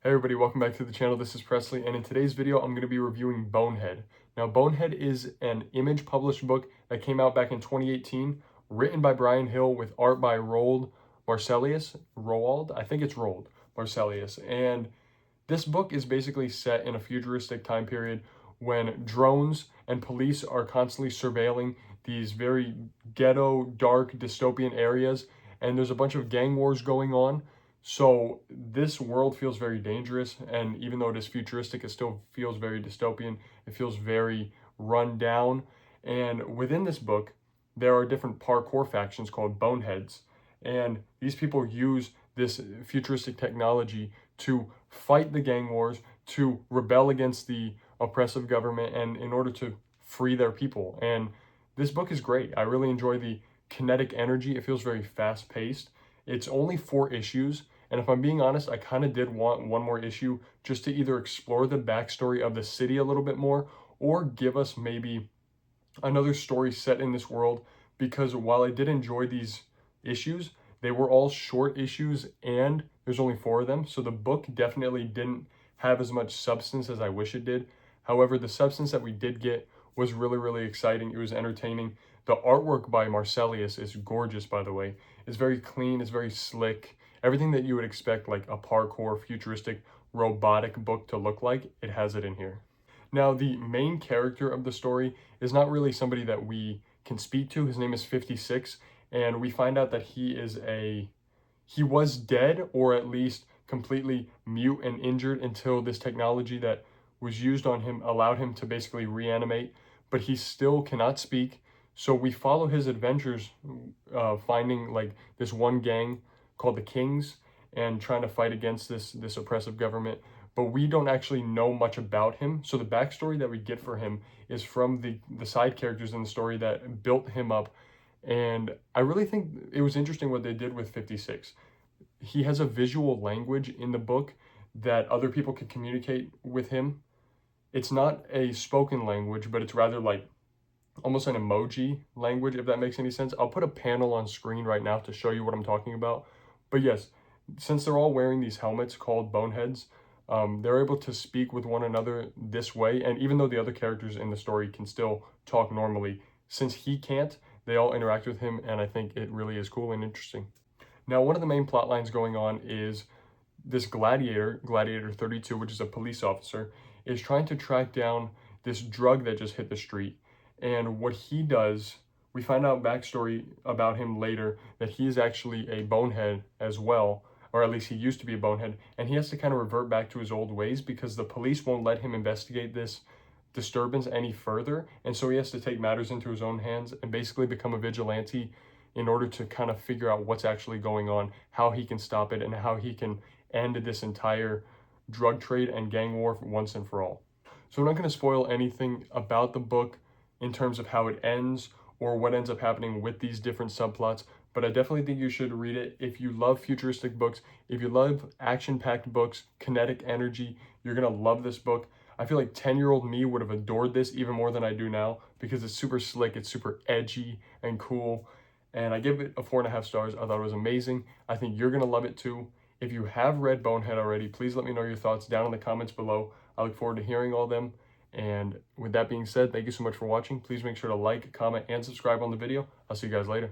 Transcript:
Hey everybody, welcome back to the channel. This is Presley, and in today's video, I'm going to be reviewing Bonehead. Now, Bonehead is an Image published book that came out back in 2018, written by Brian Hill with art by Roald Roald, I think it's Roald Marselius. And this book is basically set in a futuristic time period when drones and police are constantly surveilling these very ghetto, dark, dystopian areas, and there's a bunch of gang wars going on. So this world feels very dangerous, and even though it is futuristic, it still feels very dystopian. It feels very run down. And within this book, there are different parkour factions called Boneheads, and these people use this futuristic technology to fight the gang wars, to rebel against the oppressive government, and in order to free their people. And this book is great. I really enjoy the kinetic energy. It feels very fast paced. It's only 4 issues. And if I'm being honest, I kind of did want one more issue just to either explore the backstory of the city a little bit more or give us maybe another story set in this world. Because while I did enjoy these issues, they were all short issues and there's only 4 of them. So the book definitely didn't have as much substance as I wish it did. However, the substance that we did get was really, really exciting. It was entertaining. The artwork by Marselius is gorgeous, by the way. It's very clean, it's very slick. Everything that you would expect like a parkour, futuristic, robotic book to look like, it has it in here. Now, the main character of the story is not really somebody that we can speak to. His name is 56, and we find out that he was dead, or at least completely mute and injured until this technology that was used on him allowed him to basically reanimate, but he still cannot speak. So we follow his adventures, finding like this one gang called the Kings and trying to fight against this oppressive government. But we don't actually know much about him. So the backstory that we get for him is from the side characters in the story that built him up. And I really think it was interesting what they did with 56. He has a visual language in the book that other people can communicate with him. It's not a spoken language, but it's rather like almost an emoji language, if that makes any sense. I'll put a panel on screen right now to show you what I'm talking about. But yes, since they're all wearing these helmets called Boneheads, they're able to speak with one another this way. And even though the other characters in the story can still talk normally, since he can't, they all interact with him, and I think it really is cool and interesting. Now, one of the main plot lines going on is this Gladiator 32, which is a police officer, is trying to track down this drug that just hit the street. And what he does, we find out backstory about him later, that he is actually a bonehead as well, or at least he used to be a bonehead, and he has to kind of revert back to his old ways because the police won't let him investigate this disturbance any further, and so he has to take matters into his own hands and basically become a vigilante in order to kind of figure out what's actually going on, how he can stop it, and how he can end this entire drug trade and gang war once and for all. So I'm not going to spoil anything about the book in terms of how it ends or what ends up happening with these different subplots, but I definitely think you should read it. If you love futuristic books, if you love action-packed books, kinetic energy, you're going to love this book. I feel like 10-year-old me would have adored this even more than I do now because it's super slick, it's super edgy and cool, and I give it a 4.5 stars. I thought it was amazing. I think you're going to love it too. If you have read Bonehead already, please let me know your thoughts down in the comments below. I look forward to hearing all of them. And with that being said, thank you so much for watching. Please make sure to like, comment, and subscribe on the video. I'll see you guys later.